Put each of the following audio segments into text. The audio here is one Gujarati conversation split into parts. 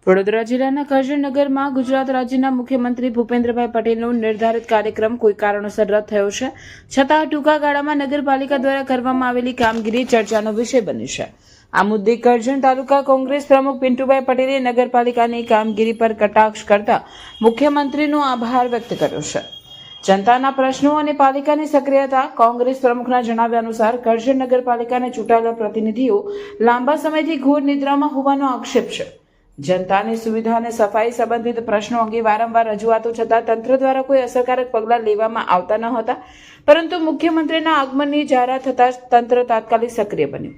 વડોદરા જિલ્લાના કરજણનગરમાં ગુજરાત રાજ્યના મુખ્યમંત્રી ભૂપેન્દ્રભાઈ પટેલનો નિર્ધારિત કાર્યક્રમ કોઈ કારણોસર રદ થયો છે, છતાં ટૂંકા ગાળામાં નગરપાલિકા દ્વારા કરવામાં આવેલી કામગીરી ચર્ચાનો વિષય બની છે। આ મુદ્દે કરજણ તાલુકા કોંગ્રેસ પ્રમુખ પિન્ટુભાઈ પટેલે નગરપાલિકાની કામગીરી પર કટાક્ષ કરતા મુખ્યમંત્રીનો આભાર વ્યક્ત કર્યો છે। જનતાના પ્રશ્નો અને પાલિકાની સક્રિયતા। કોંગ્રેસ પ્રમુખના જણાવ્યા અનુસાર કરજણ નગરપાલિકાના ચૂંટાયેલા પ્રતિનિધિઓ લાંબા સમયથી ઘોર નિદ્રામાં હોવાનો આક્ષેપ છે। જનતાની સુવિધા અને સફાઈ સંબંધિત પ્રશ્નો અંગે વારંવાર રજૂઆતો છતાં તંત્ર દ્વારા કોઈ અસરકારક પગલાં લેવામાં આવતા ન હતા, પરંતુ મુખ્યમંત્રીના આગમનની જાહેરાત થતાં તંત્ર તાત્કાલિક સક્રિય બન્યું।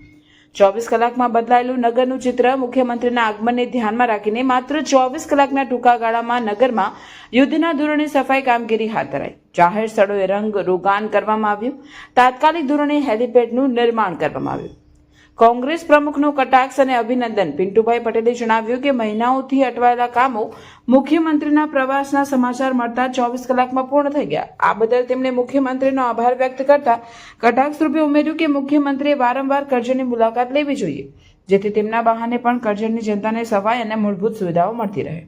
24 કલાકમાં બદલાયેલું નગરનું ચિત્ર। મુખ્યમંત્રીના આગમનને ધ્યાનમાં રાખીને માત્ર 24 કલાકના ટૂંકા ગાળામાં નગરમાં યુદ્ધના ધોરણે સફાઈ કામગીરી હાથ ધરાઈ। જાહેર સ્થળોએ રંગ રોગાન કરવામાં આવ્યું। તાત્કાલિક ધોરણે હેલીપેડનું નિર્માણ કરવામાં આવ્યું। કોંગ્રેસ પ્રમુખનો કટાક્ષ અને અભિનંદન। પિન્ટુભાઈ પટેલે જણાવ્યું કે મહિનાઓથી અટવાયેલા કામો મુખ્યમંત્રીના પ્રવાસના સમાચાર મળતા 24 કલાકમાં પૂર્ણ થઈ ગયા। આ બદલ તેમણે મુખ્યમંત્રીનો આભાર વ્યક્ત કરતા કટાક્ષ રૂપે ઉમેર્યું કે મુખ્યમંત્રીએ વારંવાર કરજણની મુલાકાત લેવી જોઈએ, જેથી તેમના બહાને પણ કરજણની જનતાને સફાઈ અને મૂળભૂત સુવિધાઓ મળતી રહે।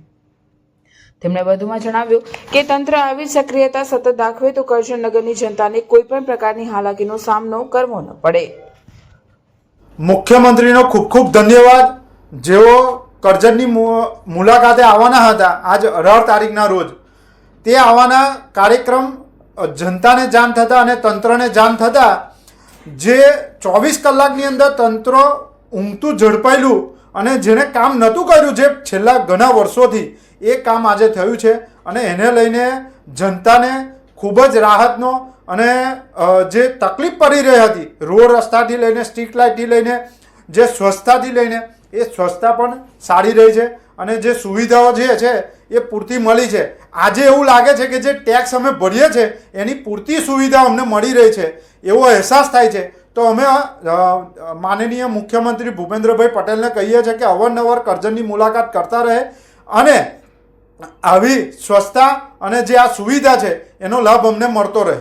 તેમણે વધુમાં જણાવ્યું કે તંત્ર આવી સક્રિયતા સતત દાખવે તો કરજણ નગરની જનતાને કોઈ પણ પ્રકારની હાલાકીનો સામનો કરવો ન પડે। મુખ્યમંત્રીનો ખૂબ ખૂબ ધન્યવાદ, જેઓ કરજણની મુલાકાતે આવવાના હતા આજ 18 તારીખના રોજ। તે આવવાના કાર્યક્રમ જનતાને જાણ થતાં અને તંત્રને જાણ થતાં જે 24 કલાકની અંદર તંત્ર ઊંઘતું ઝડપાયેલું અને જેને કામ નહોતું કર્યું, જે છેલ્લા ઘણા વર્ષોથી, એ કામ આજે થયું છે અને એને લઈને જનતાને ખૂબ જ રાહતનો અને જે તકલીફ પડી રહી હતી, રોડ રસ્તાથી લઈને સ્ટ્રીટ લાઇટથી લઈને જે સ્વચ્છતાથી લઈને, એ સ્વચ્છતા પણ સારી રહી છે અને જે સુવિધાઓ જે છે એ પૂરતી મળી છે। આજે એવું લાગે છે કે જે ટેક્સ અમે ભરીએ છીએ એની પૂરતી સુવિધા અમને મળી રહી છે એવો અહેસાસ થાય છે। તો અમે માનનીય મુખ્યમંત્રી ભૂપેન્દ્રભાઈ પટેલને કહીએ છીએ કે અવારનવાર કરજણની મુલાકાત કરતા રહે અને આવી સ્વચ્છતા અને જે આ સુવિધા છે એનો લાભ અમને મળતો રહે।